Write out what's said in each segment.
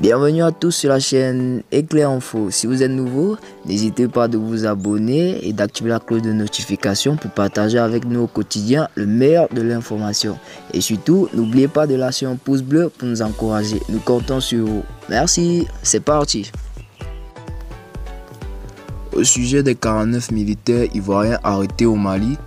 Bienvenue à tous sur la chaîne Éclair Info. Si vous êtes nouveau, n'hésitez pas de vous abonner et d'activer la cloche de notification pour partager avec nous au quotidien le meilleur de l'information. Et surtout, n'oubliez pas de lâcher un pouce bleu pour nous encourager. Nous comptons sur vous. Merci, c'est parti. Au sujet des 49 militaires ivoiriens arrêtés au Mali,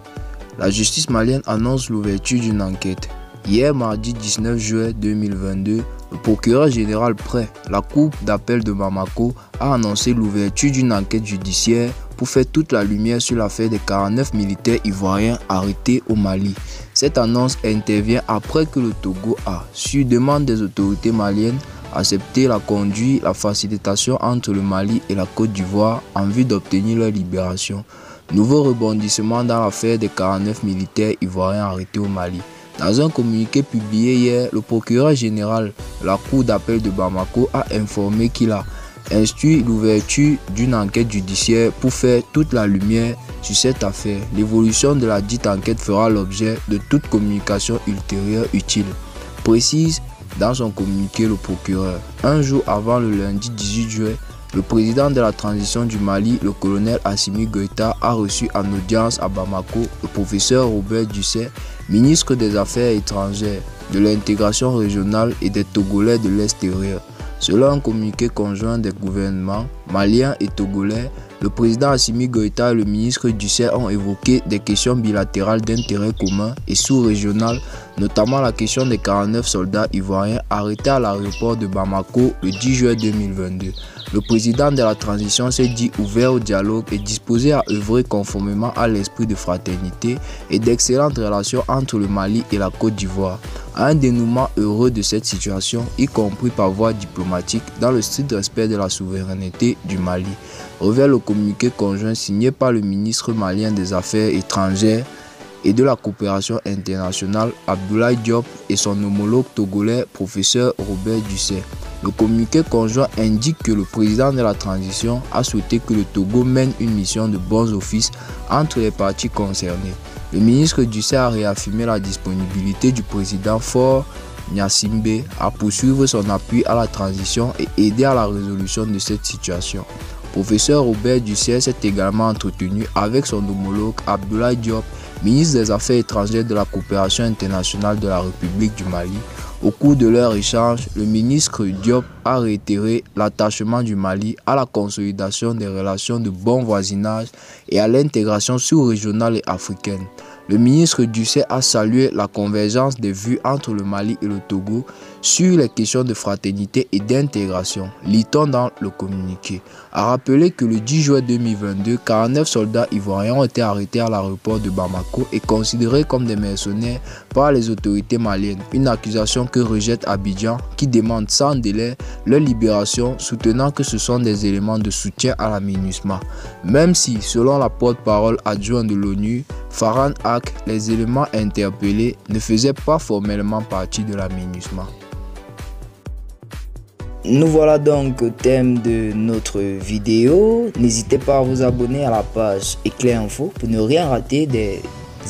la justice malienne annonce l'ouverture d'une enquête. Hier, mardi 19 juin 2022, le procureur général près la Cour d'appel de Bamako a annoncé l'ouverture d'une enquête judiciaire pour faire toute la lumière sur l'affaire des 49 militaires ivoiriens arrêtés au Mali. Cette annonce intervient après que le Togo a, sur demande des autorités maliennes, accepté la conduite, la facilitation entre le Mali et la Côte d'Ivoire en vue d'obtenir leur libération. Nouveau rebondissement dans l'affaire des 49 militaires ivoiriens arrêtés au Mali. Dans un communiqué publié hier, le procureur général de la Cour d'appel de Bamako a informé qu'il a instruit l'ouverture d'une enquête judiciaire pour faire toute la lumière sur cette affaire. L'évolution de la dite enquête fera l'objet de toute communication ultérieure utile, précise dans son communiqué le procureur. Un jour avant le lundi 18 juin, le président de la transition du Mali, le colonel Assimi Goïta, a reçu en audience à Bamako le professeur Robert Dussey, ministre des Affaires étrangères, de l'intégration régionale et des Togolais de l'extérieur. Selon un communiqué conjoint des gouvernements maliens et togolais, le président Assimi Goïta et le ministre Dussey ont évoqué des questions bilatérales d'intérêt commun et sous-régional, notamment la question des 49 soldats ivoiriens arrêtés à l'aéroport de Bamako le 10 juin 2022. Le président de la transition s'est dit ouvert au dialogue et disposé à œuvrer conformément à l'esprit de fraternité et d'excellentes relations entre le Mali et la Côte d'Ivoire, à un dénouement heureux de cette situation, y compris par voie diplomatique, dans le strict respect de la souveraineté du Mali. Revers le communiqué conjoint signé par le ministre malien des Affaires étrangères et de la coopération internationale, Abdoulaye Diop, et son homologue togolais, professeur Robert Dussey. Le communiqué conjoint indique que le président de la transition a souhaité que le Togo mène une mission de bons offices entre les parties concernées. Le ministre Dussey a réaffirmé la disponibilité du président Faure Gnassingbé à poursuivre son appui à la transition et aider à la résolution de cette situation. Professeur Robert Dussey s'est également entretenu avec son homologue Abdoulaye Diop, ministre des Affaires étrangères de la coopération internationale de la République du Mali. Au cours de leur échange, le ministre Diop a réitéré l'attachement du Mali à la consolidation des relations de bon voisinage et à l'intégration sous-régionale et africaine. Le ministre Dussey a salué la convergence des vues entre le Mali et le Togo sur les questions de fraternité et d'intégration, lit-on dans le communiqué. A rappelé que le 10 juin 2022, 49 soldats ivoiriens ont été arrêtés à l'aéroport de Bamako et considérés comme des mercenaires par les autorités maliennes, une accusation que rejette Abidjan qui demande sans délai leur libération, soutenant que ce sont des éléments de soutien à la MINUSMA. Même si, selon la porte-parole adjointe de l'ONU, Farhan Haq, les éléments interpellés ne faisaient pas formellement partie de la MINUSMA. Nous voilà donc au thème de notre vidéo. N'hésitez pas à vous abonner à la page Éclair Info pour ne rien rater des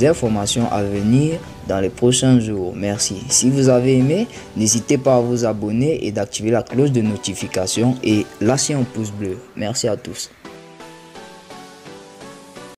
informations à venir dans les prochains jours. Merci. Si vous avez aimé, n'hésitez pas à vous abonner et d'activer la cloche de notification et lâcher un pouce bleu. Merci à tous.